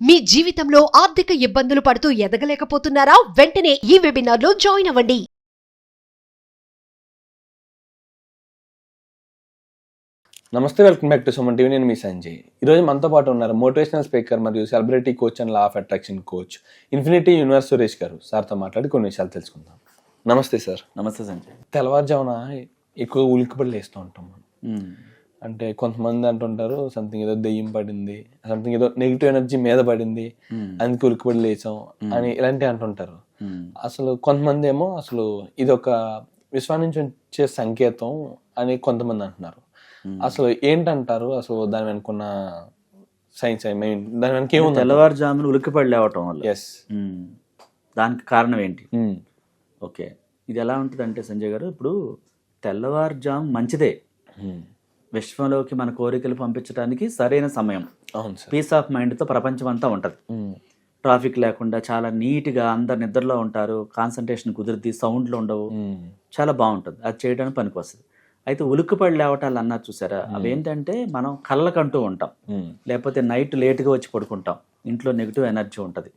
మీ జీవితంలో ఆర్థిక ఇబ్బందులు పడుతూ ఎదగలేకపోతున్నారా? వెంటనే ఈ వెబినార్లో జాయిన్ అవ్వండి. నమస్తే, welcome back to Suman TV. నేను మీ సంజయ్. ఈరోజు మనతో పాటు ఉన్నారు మోటివేషనల్ స్పీకర్ మరియు celebrity coach and law of attraction coach infinity universe Suresh గారు. సార్తో మాట్లాడి కొన్ని విషయాలు తెలుసుకుందాం. నమస్తే సార్. నమస్తే సంజయ్. తెల్లవారుజామున ఎక్కువ ఉలిక్కిపడి లేస్తూ ఉంటాం మనం. అంటే కొంతమంది అంటుంటారు సంథింగ్ ఏదో దెయ్యం పడింది, సంథింగ్ ఏదో నెగిటివ్ ఎనర్జీ మీద పడింది, అందుకే ఉలిక్కిపడి లేచాం అని ఇలాంటివి అంటుంటారు. అసలు కొంతమంది ఏమో అసలు ఇది ఒక విశ్వం నుంచి వచ్చే సంకేతం అని కొంతమంది అంటున్నారు. అసలు ఏంటంటారు? అసలు దాని వెనుకున్న సైన్స్ దాని వెనక ఏముంది? తెల్లవారుజామున ఉలిక్కిపడి లేవటం వల్ల దానికి కారణం ఏంటి? ఓకే, ఇది ఎలా ఉంటుంది అంటే సంజయ్ గారు, ఇప్పుడు తెల్లవారుజాము మంచిదే, విశ్వంలోకి మన కోరికలు పంపించడానికి సరైన సమయం. పీస్ ఆఫ్ మైండ్తో ప్రపంచం అంతా ఉంటుంది. ట్రాఫిక్ లేకుండా చాలా నీట్గా అందరు నిద్రలో ఉంటారు, కాన్సన్ట్రేషన్ కుదిరిద్ది, సౌండ్లు ఉండవు, చాలా బాగుంటుంది. అది చేయడానికి పనికి వస్తుంది. అయితే ఉలిక్కిపడి లేవటాలు అన్నారు చూసారా, అవేంటంటే మనం కళ్ళకంటూ ఉంటాం, లేకపోతే నైట్ లేట్గా వచ్చి పడుకుంటాం, ఇంట్లో నెగిటివ్ ఎనర్జీ ఉంటుంది.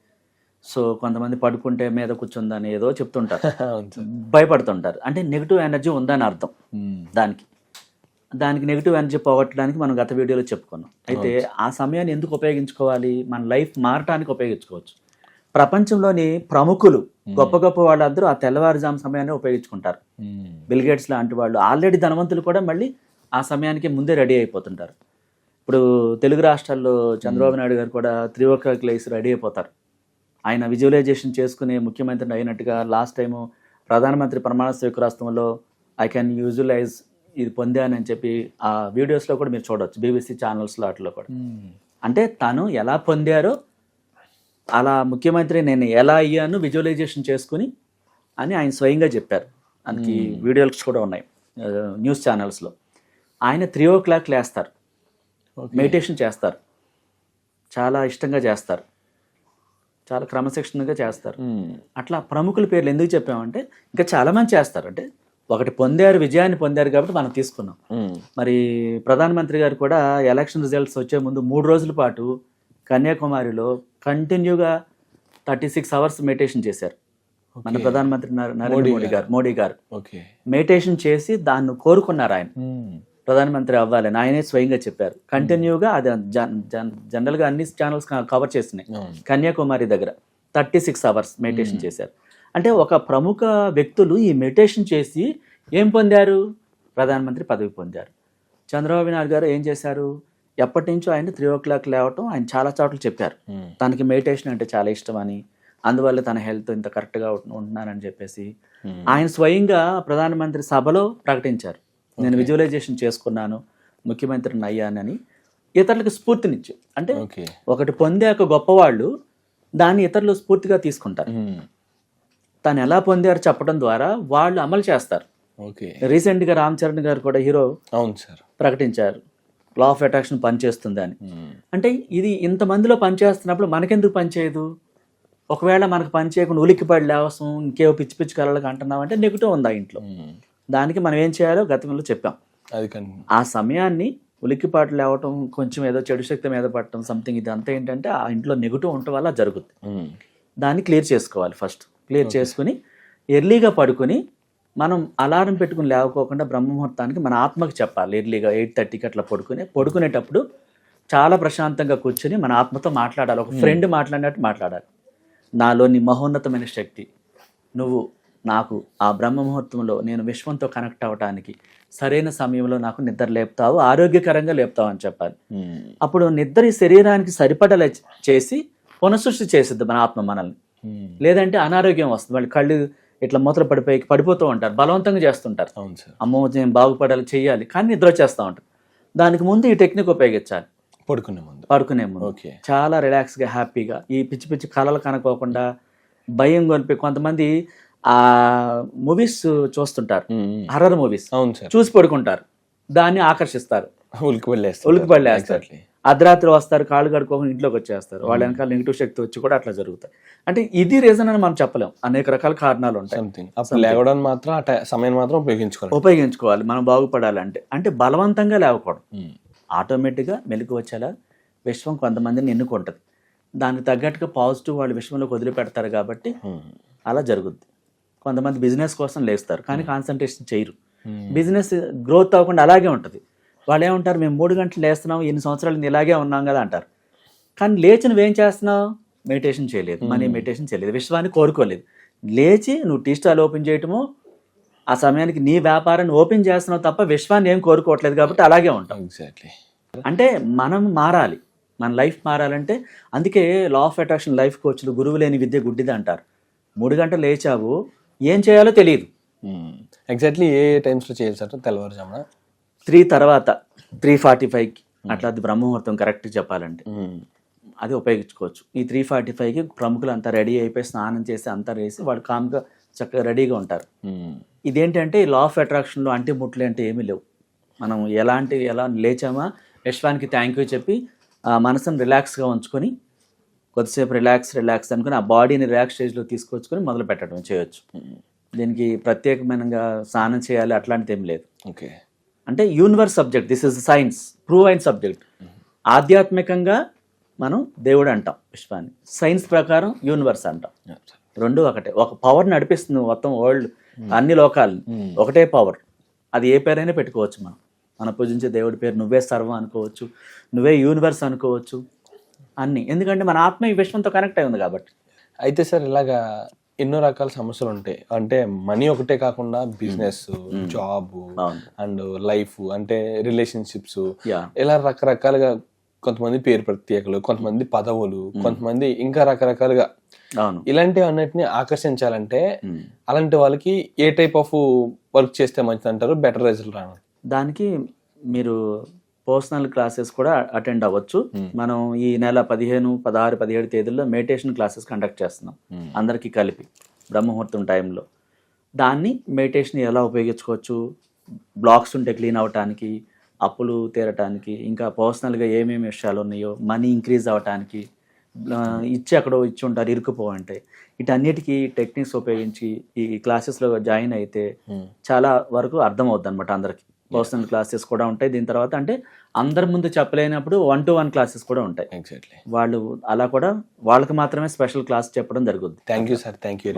సో కొంతమంది పడుకుంటే మీద కూర్చుందని ఏదో చెప్తుంటారు, భయపడుతుంటారు. అంటే నెగిటివ్ ఎనర్జీ ఉందని అర్థం. దానికి నెగిటివ్ ఎనర్జీ పోగొట్టడానికి మనం గత వీడియోలో చెప్పుకున్నాం. అయితే ఆ సమయాన్ని ఎందుకు ఉపయోగించుకోవాలి? మన లైఫ్ మారటానికి ఉపయోగించుకోవచ్చు. ప్రపంచంలోని ప్రముఖులు గొప్ప గొప్ప వాళ్ళందరూ ఆ తెల్లవారుజాము సమయాన్ని ఉపయోగించుకుంటారు. బిల్ గేట్స్ లాంటి వాళ్ళు, ఆల్రెడీ ధనవంతులు కూడా మళ్ళీ ఆ సమయానికి ముందే రెడీ అయిపోతుంటారు. ఇప్పుడు తెలుగు రాష్ట్రాల్లో చంద్రబాబు నాయుడు గారు కూడా 3 o'clock లేసి రెడీ అయిపోతారు. ఆయన విజువలైజేషన్ చేసుకునే ముఖ్యమంత్రి అయినట్టుగా లాస్ట్ టైము ప్రధానమంత్రి ప్రమాణ స్వీకారోత్సవంలో ఐ కెన్ విజువలైజ్ ఇది పొందానని చెప్పి ఆ వీడియోస్లో కూడా మీరు చూడవచ్చు, బీబీసీ ఛానల్స్లో వాటిలో కూడా. అంటే తను ఎలా పొందారో అలా ముఖ్యమంత్రి నేను ఎలా అయ్యాను విజువలైజేషన్ చేసుకుని అని ఆయన స్వయంగా చెప్పారు. దానికి వీడియోస్ కూడా ఉన్నాయి న్యూస్ ఛానల్స్లో. ఆయన 3 o'clock లేస్తారు, మెడిటేషన్ చేస్తారు, చాలా ఇష్టంగా చేస్తారు, చాలా క్రమశిక్షణగా చేస్తారు. అట్లా ప్రముఖుల పేర్లు ఎందుకు చెప్పామంటే ఇంకా చాలామంది చేస్తారు. అంటే ఒకటి పొందారు, విజయాన్ని పొందారు కాబట్టి మనం తీసుకున్నాం. మరి ప్రధానమంత్రి గారు కూడా ఎలక్షన్ రిజల్ట్స్ వచ్చే ముందు 3 రోజుల పాటు కన్యాకుమారిలో కంటిన్యూగా 36 hours మెడిటేషన్ చేశారు. మన ప్రధానమంత్రి నరేంద్ర మోడీ గారు మెడిటేషన్ చేసి దాన్ని కోరుకున్నారు. ఆయన ప్రధానమంత్రి అవ్వాలని ఆయనే స్వయంగా చెప్పారు. కంటిన్యూగా అది జనరల్గా అన్ని ఛానల్స్ కవర్ చేస్తున్నాయి. కన్యాకుమారి దగ్గర 36 hours మెడిటేషన్ చేశారు. అంటే ఒక ప్రముఖ వ్యక్తులు ఈ మెడిటేషన్ చేసి ఏం పొందారు? ప్రధానమంత్రి పదవి పొందారు. చంద్రబాబు నాయుడు గారు ఏం చేశారు? ఎప్పటి నుంచో ఆయన 3 o'clock లేవటం ఆయన చాలా చోట్ల చెప్పారు. తనకి మెడిటేషన్ అంటే చాలా ఇష్టం అని, అందువల్ల తన హెల్త్ ఇంత కరెక్ట్గా ఉంటున్నానని చెప్పేసి ఆయన స్వయంగా ప్రధానమంత్రి సభలో ప్రకటించారు, నేను విజువలైజేషన్ చేసుకున్నాను, ముఖ్యమంత్రిని అయ్యానని. ఇతరులకు స్ఫూర్తినిచ్చు. అంటే ఒకటి పొందాక గొప్పవాళ్ళు దాన్ని ఇతరులు స్ఫూర్తిగా తీసుకుంటారు. తను ఎలా పొందారు చెప్పడం ద్వారా వాళ్ళు అమలు చేస్తారు. రీసెంట్గా రామ్ చరణ్ గారు కూడా హీరో ప్రకటించారు, లా ఆఫ్ అట్రాక్షన్ పనిచేస్తుంది అని. అంటే ఇది ఇంతమందిలో పనిచేస్తున్నప్పుడు మనకెందుకు పనిచేయదు? ఒకవేళ మనకు పనిచేయకుండా ఉలిక్కిపడి లేవసం, ఇంకేవో పిచ్చి పిచ్చి కళలకు అంటున్నాం అంటే నెగిటివ్ ఉందా ఇంట్లో? దానికి మనం ఏం చేయాలో గతంలో చెప్పాం. ఆ సమయాన్ని ఉలిక్కిపాటు లేవటం, కొంచెం ఏదో చెడు శక్తి మీద పడటం, సంథింగ్, ఇదంతా ఏంటంటే ఆ ఇంట్లో నెగిటివ్ ఉండటం వల్ల జరుగుతుంది. దాన్ని క్లియర్ చేసుకోవాలి. ఫస్ట్ క్లియర్ చేసుకుని ఎర్లీగా పడుకుని మనం అలారం పెట్టుకుని లేవకోకుండా బ్రహ్మముహూర్తానికి మన ఆత్మకి చెప్పాలి. ఎర్లీగా 8:30కి అట్లా పడుకునేటప్పుడు చాలా ప్రశాంతంగా కూర్చొని మన ఆత్మతో మాట్లాడాలి. ఒక ఫ్రెండ్ మాట్లాడినట్టు మాట్లాడాలి. నాలోని మహోన్నతమైన శక్తి నువ్వు నాకు ఆ బ్రహ్మముహూర్తంలో నేను విశ్వంతో కనెక్ట్ అవ్వడానికి సరైన సమయంలో నాకు నిద్ర లేపుతావు, ఆరోగ్యకరంగా లేపుతావు అని చెప్పాలి. అప్పుడు నిద్ర ఈ శరీరానికి సరిపడలే చేసి పునఃసృష్టి చేసిద్ది మన ఆత్మ మనల్ని. లేదంటే అనారోగ్యం వస్తుంది, వాళ్ళు కళ్ళు ఇట్లా మూతలు పడిపోతూ ఉంటారు, బలవంతంగా చేస్తుంటారు. అమ్మో నేను బాగుపడాలి చెయ్యాలి, కానీ నిద్ర వచ్చేస్తూ ఉంటారు. దానికి ముందు ఈ టెక్నిక్ ఉపయోగించాలి. పడుకునే ముందు చాలా రిలాక్స్గా హ్యాపీగా ఈ పిచ్చి పిచ్చి కళలు కనుకోకుండా భయం కొనిపి కొంతమంది ఆ మూవీస్ చూస్తుంటారు, హర్రర్ మూవీస్ చూసి పడుకుంటారు, దాన్ని ఆకర్షిస్తారు, ఉలిక్కిపడలేస్తారు. అర్ధరాత్రి వస్తారు, కాళ్ళు కడుక్కోకుండా ఇంట్లోకి వచ్చేస్తారు, వాళ్ళ వెనకాల నెగిటివ్ శక్తి వచ్చి కూడా అట్లా జరుగుతాయి. అంటే ఇది రీజన్ అని మనం చెప్పలేం, అనేక రకాల కారణాలు ఉంటాయి. ఉపయోగించుకోవాలి మనం బాగుపడాలంటే. అంటే బలవంతంగా లేవకూడదు, ఆటోమేటిక్గా మెలకు వచ్చేలా విశ్వం కొంతమందిని ఎన్నుకుంటుంది. దానికి తగ్గట్టుగా పాజిటివ్ వాళ్ళ విషయంలోకి వదిలిపెడతారు కాబట్టి అలా జరుగుద్ది. కొంతమంది బిజినెస్ కోసం లేస్తారు కానీ కాన్సన్ట్రేషన్ చేయరు. బిజినెస్ గ్రోత్ అవ్వకుండా అలాగే ఉంటుంది. వాళ్ళు ఏమంటారు, మేము 3 గంటలు లేస్తున్నాం, ఎన్ని సంవత్సరాలు ఇలాగే ఉన్నాం కదా అంటారు. కానీ లేచి నువ్వేం చేస్తున్నావు? మెడిటేషన్ చేయలేదు, మనీ మెడిటేషన్ చేయలేదు, విశ్వాన్ని కోరుకోలేదు. లేచి నువ్వు టీ స్టాల్ ఓపెన్ చేయటము, ఆ సమయానికి నీ వ్యాపారాన్ని ఓపెన్ చేస్తున్నావు తప్ప విశ్వాన్ని ఏం కోరుకోవట్లేదు కాబట్టి అలాగే ఉంటాం. ఎగ్జాక్ట్లీ. అంటే మనం మారాలి, మన లైఫ్ మారాలంటే. అందుకే లా ఆఫ్ అట్రాక్షన్ లైఫ్ కోచ్లు గురువు లేని విద్య గుడ్డిది అంటారు. 3 గంటలు లేచావు, ఏం చేయాలో తెలియదు. ఎగ్జాక్ట్లీ ఏ టైమ్స్లో చేయాలి సార్? తెల్లవారుజామున 3 తర్వాత 3:45కి అట్లా, అది బ్రహ్మముహూర్తం కరెక్ట్ చెప్పాలంటే అది ఉపయోగించుకోవచ్చు. ఈ 3:45కి ప్రముఖులు అంతా రెడీ అయిపోయి స్నానం చేసి అంతా వేసి వాళ్ళు కామ్గా చక్కగా రెడీగా ఉంటారు. ఇదేంటంటే ఈ లా ఆఫ్ అట్రాక్షన్లో అంటి ముట్లు అంటే ఏమీ లేవు. మనం ఎలా లేచామా, విశ్వానికి థ్యాంక్ యూ చెప్పి ఆ మనసును రిలాక్స్గా ఉంచుకొని కొద్దిసేపు రిలాక్స్ అనుకుని ఆ బాడీని రిలాక్స్ స్టేజ్లో తీసుకొచ్చుకొని మొదలు పెట్టడం చేయొచ్చు. దీనికి ప్రత్యేకమైనగా స్నానం చేయాలి అట్లాంటిది ఏం లేదు. ఓకే. అంటే universe subject, this is science, prove అయిన సబ్జెక్ట్. ఆధ్యాత్మికంగా మనం దేవుడు అంటాం విశ్వాన్ని, సైన్స్ ప్రకారం యూనివర్స్ అంటాం. రెండు ఒకటే. ఒక పవర్ నడిపిస్తుంది మొత్తం వరల్డ్, అన్ని లోకాలని, ఒకటే పవర్. అది ఏ పేరైనా పెట్టుకోవచ్చు. మనం పూజించే దేవుడి పేరు నువ్వే సర్వం అనుకోవచ్చు, నువ్వే యూనివర్స్ అనుకోవచ్చు, అన్ని. ఎందుకంటే మన ఆత్మ ఈ విశ్వంతో కనెక్ట్ అయి ఉంది కాబట్టి. అయితే సార్ ఇలాగా ఎన్నో రకాల సమస్యలు ఉంటాయి. అంటే మనీ ఒకటే కాకుండా బిజినెస్, జాబ్ అండ్ లైఫ్, అంటే రిలేషన్షిప్స్, ఇలా రకరకాలుగా. కొంతమంది పేరు ప్రత్యేకలు, కొంతమంది పదవులు, కొంతమంది ఇంకా రకరకాలుగా. ఇలాంటివి అన్నిటిని ఆకర్షించాలంటే అలాంటి వాళ్ళకి ఏ టైప్ ఆఫ్ వర్క్ చేస్తే మంచిది అంటారు, బెటర్ రిజల్ట్ రాను? దానికి మీరు పర్సనల్ క్లాసెస్ కూడా అటెండ్ అవ్వచ్చు. మనం ఈ నెల 15, 16, 17 తేదీల్లో మెడిటేషన్ క్లాసెస్ కండక్ట్ చేస్తున్నాం అందరికీ కలిపి బ్రహ్మముహూర్తం టైంలో. దాన్ని మెడిటేషన్ ఎలా ఉపయోగించుకోవచ్చు, బ్లాక్స్ ఉంటే క్లీన్ అవ్వటానికి, అప్పులు తీరటానికి, ఇంకా పర్సనల్గా ఏమేమి విషయాలు ఉన్నాయో మనీ ఇంక్రీజ్ అవ్వటానికి, అక్కడో ఇచ్చి ఉంటారు ఇరుక్కుపోవంటే, వీటన్నిటికీ టెక్నిక్స్ ఉపయోగించి ఈ క్లాసెస్లో జాయిన్ అయితే చాలా వరకు అర్థం అవుద్ది అనమాట అందరికి. పర్సనల్ క్లాసెస్ కూడా ఉంటాయి. దీని తర్వాత అంటే అందరి ముందు చెప్పలేనప్పుడు 1-to-1 క్లాసెస్ కూడా ఉంటాయి. ఎగ్జాక్ట్లీ. వాళ్ళు అలా కూడా వాళ్ళకి మాత్రమే స్పెషల్ క్లాస్ చెప్పడం జరుగుద్ది. Thank you sir. Thank you.